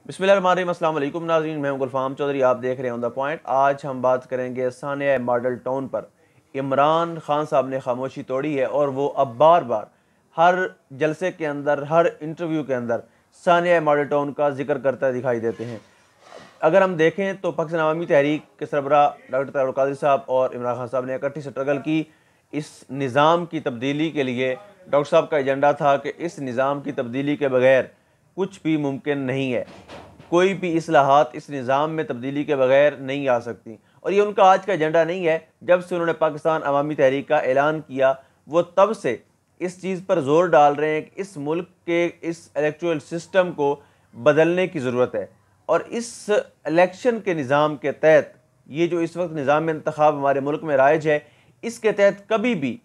बिस्मिल्लाहिर्रहमानिर्रहीम, अस्सलाम वालेकुम नाज़रीन, मैं हूं गुलफाम चौधरी। आप देख रहे हैं ऑन द पॉइंट। आज हम बात करेंगे सानिया मॉडल टाउन पर। इमरान खान साहब ने खामोशी तोड़ी है और वो अब बार बार हर जलसे के अंदर, हर इंटरव्यू के अंदर सानिया मॉडल टाउन का जिक्र करते दिखाई देते हैं। अगर हम देखें तो पाकिस्तान अवामी तहरीक के सरबराह डॉक्टर तारिक कादरी साहब और इमरान खान साहब ने इकट्ठी स्ट्रगल की। इस निज़ाम की तब्दीली के लिए डॉक्टर साहब का एजेंडा था कि इस निज़ाम की तब्दीली के बगैर कुछ भी मुमकिन नहीं है। कोई भी इस्लाहात इस निज़ाम में तब्दीली के बगैर नहीं आ सकती, और ये उनका आज का एजेंडा नहीं है। जब से उन्होंने पाकिस्तान अवामी तहरीक का ऐलान किया, वो तब से इस चीज़ पर ज़ोर डाल रहे हैं कि इस मुल्क के इस इलेक्टोरल सिस्टम को बदलने की ज़रूरत है। और इस इलेक्शन के निज़ाम के तहत, ये जो इस वक्त निज़ाम इंतखाब हमारे मुल्क में राइज है, इसके तहत कभी भी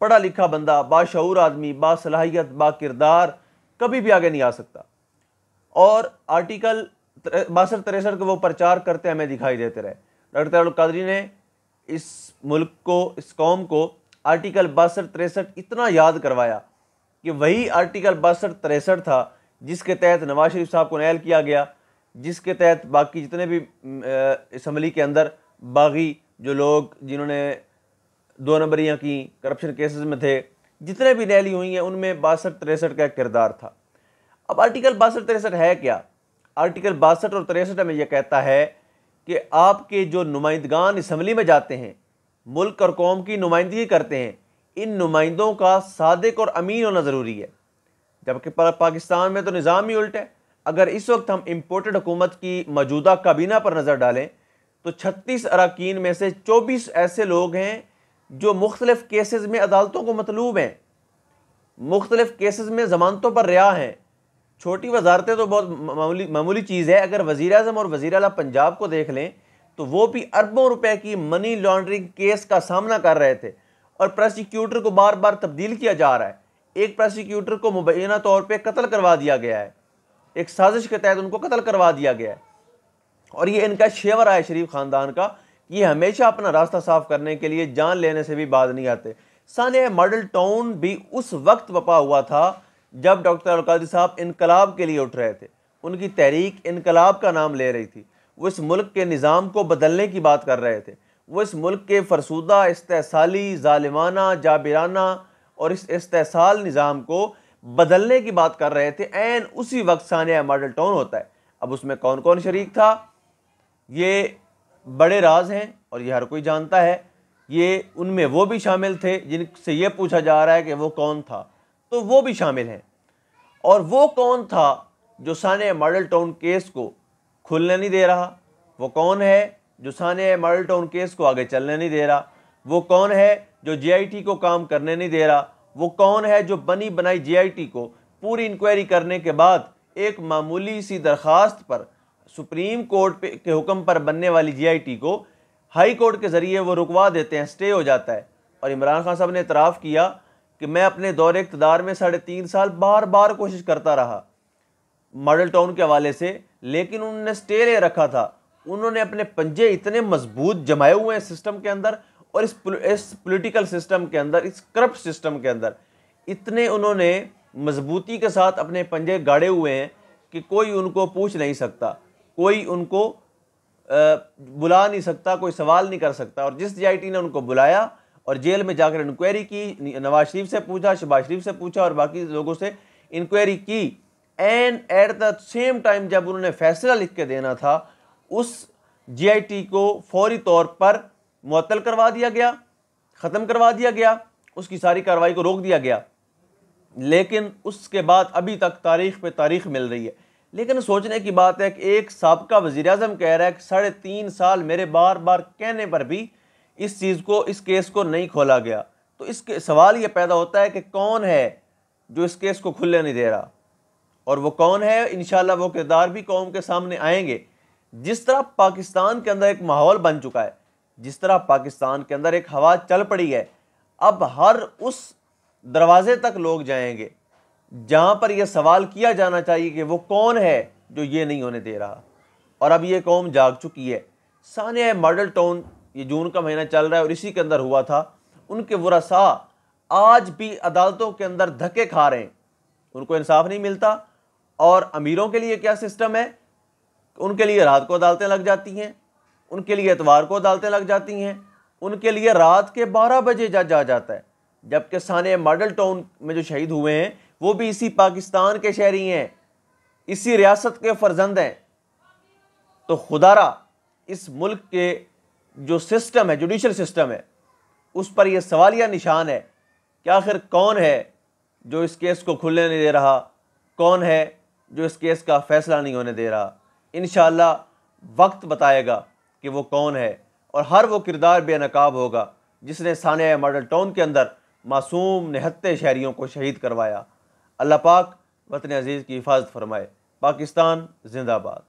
पढ़ा लिखा बंदा, बाशऊर आदमी, बासलाहियत, बाकिरदार कभी भी आगे नहीं आ सकता। और आर्टिकल 62-63 का वो प्रचार करते हमें दिखाई देते रहे। डॉक्टर तारिक कादरी ने इस मुल्क को, इस कौम को आर्टिकल 62-63 इतना याद करवाया कि वही आर्टिकल 62-63 था जिसके तहत नवाज शरीफ साहब को नायल किया गया, जिसके तहत बाकी जितने भी असम्बली के अंदर बागी जो लोग जिन्होंने 2 नंबरियाँ की, करप्शन केसेस में थे, जितने भी रैली हुई हैं, उनमें 62-63 का किरदार था। अब आर्टिकल 62-63 है क्या? आर्टिकल 62 और 63 में यह कहता है कि आपके जो नुमाइंदगान असम्बली में जाते हैं, मुल्क और कौम की नुमाइंदगी करते हैं, इन नुमाइंदों का सादिक और अमीन होना ज़रूरी है। जबकि पाकिस्तान में तो निज़ाम ही उल्ट है। अगर इस वक्त हम इम्पोर्टेड हुकूमत की मौजूदा काबीना पर नज़र डालें तो 36 अरकान में से 24 ऐसे लोग हैं जो मुख्तलिफ केसेस में अदालतों को मतलूब हैं, मुख्तलिफ केसेस में ज़मानतों पर रिहा हैं। छोटी वजारतें तो बहुत मामूली चीज़ है। अगर वज़ीर आज़म और वज़ीर आला पंजाब को देख लें तो वो भी अरबों रुपए की मनी लॉन्ड्रिंग केस का सामना कर रहे थे, और प्रोसिक्यूटर को बार बार तब्दील किया जा रहा है। एक प्रोसिक्यूटर को मुबैना तौर पे कत्ल करवा दिया गया है, एक साजिश के तहत उनको कत्ल करवा दिया गया है। और ये इनका शेवर है शरीफ ख़ानदान का, ये हमेशा अपना रास्ता साफ करने के लिए जान लेने से भी बाज नहीं आते। सानिया मॉडल टाउन भी उस वक्त बपा हुआ था जब डॉक्टर तारिक कादरी साहब इनकलाब के लिए उठ रहे थे। उनकी तहरीक इनकलाब का नाम ले रही थी। वो इस मुल्क के निज़ाम को बदलने की बात कर रहे थे। वो इस मुल्क के फरसूदा, इस्तेसाली, जालिमाना, जाबिराना और इस इस्तेसाल निज़ाम को बदलने की बात कर रहे थे। एन उसी वक्त सानिया मॉडल टाउन होता है। अब उसमें कौन कौन शरीक था, ये बड़े राज हैं और ये हर कोई जानता है। ये उनमें वो भी शामिल थे जिनसे ये पूछा जा रहा है कि वो कौन था, तो वो भी शामिल हैं। और वो कौन था जो सानिया मॉडल टाउन केस को खुलने नहीं दे रहा? वो कौन है जो सानिया मॉडल टाउन केस को आगे चलने नहीं दे रहा? वो कौन है जो JIT को काम करने नहीं दे रहा? वो कौन है जो बनी बनाई JIT को पूरी इंक्वायरी करने के बाद एक मामूली सी दरख्वास्त पर, सुप्रीम कोर्ट के हुक्म पर बनने वाली JIT को हाई कोर्ट के ज़रिए वो रुकवा देते हैं, स्टे हो जाता है। और इमरान खान साहब ने इतराफ़ किया कि मैं अपने दौरे इक़्तिदार में 3.5 साल बार बार कोशिश करता रहा मॉडल टाउन के हवाले से, लेकिन उन्होंने स्टे ले रखा था। उन्होंने अपने पंजे इतने मजबूत जमाए हुए हैं सिस्टम के अंदर, और इस पॉलिटिकल सिस्टम के अंदर, इस करप्ट सिस्टम के अंदर इतने उन्होंने मजबूती के साथ अपने पंजे गाड़े हुए हैं कि कोई उनको पूछ नहीं सकता, कोई उनको बुला नहीं सकता, कोई सवाल नहीं कर सकता। और जिस JIT ने उनको बुलाया और जेल में जाकर इंक्वायरी की, नवाज शरीफ से पूछा, शहबाज शरीफ से पूछा और बाकी लोगों से इंक्वायरी की, and at the same time जब उन्होंने फैसला लिख के देना था, उस JIT को फौरी तौर पर मुअत्तल करवा दिया गया, ख़त्म करवा दिया गया, उसकी सारी कार्रवाई को रोक दिया गया। लेकिन उसके बाद अभी तक तारीख पे तारीख मिल रही है। लेकिन सोचने की बात है कि एक साबका वज़ीर आज़म कह रहा है कि 3.5 साल मेरे बार बार कहने पर भी इस चीज़ को, इस केस को नहीं खोला गया। तो इसके सवाल ये पैदा होता है कि कौन है जो इस केस को खुलने नहीं दे रहा, और वो कौन है? इंशाल्लाह वो किरदार भी कौम के सामने आएंगे। जिस तरह पाकिस्तान के अंदर एक माहौल बन चुका है, जिस तरह पाकिस्तान के अंदर एक हवा चल पड़ी है, अब हर उस दरवाजे तक लोग जाएंगे जहां पर यह सवाल किया जाना चाहिए कि वो कौन है जो ये नहीं होने दे रहा। और अब ये कौम जाग चुकी है। सानिया मॉडल टाउन, ये जून का महीना चल रहा है और इसी के अंदर हुआ था। उनके वरसा आज भी अदालतों के अंदर धक्के खा रहे हैं, उनको इंसाफ नहीं मिलता। और अमीरों के लिए क्या सिस्टम है, उनके लिए रात को अदालतें लग जाती हैं, उनके लिए एतवार को अदालतें लग जाती हैं, उनके लिए रात के 12 बजे जज आ जाता है। जबकि सानिया मॉडल टाउन में जो शहीद हुए हैं वो भी इसी पाकिस्तान के शहरी हैं, इसी रियासत के फर्जंद हैं। तो खुदारा इस मुल्क के जो सिस्टम है, जुडिशल सिस्टम है, उस पर यह सवालिया निशान है कि आखिर कौन है जो इस केस को खुलने नहीं दे रहा, कौन है जो इस केस का फैसला नहीं होने दे रहा। इंशाअल्लाह वक्त बताएगा कि वो कौन है, और हर वो किरदार बेनकाब होगा जिसने सानिया मॉडल टाउन के अंदर मासूम निहत्ते शहरियों को शहीद करवाया। अल्लाह पाक वतन अजीज़ की हिफाजत फरमाए। पाकिस्तान जिंदाबाद।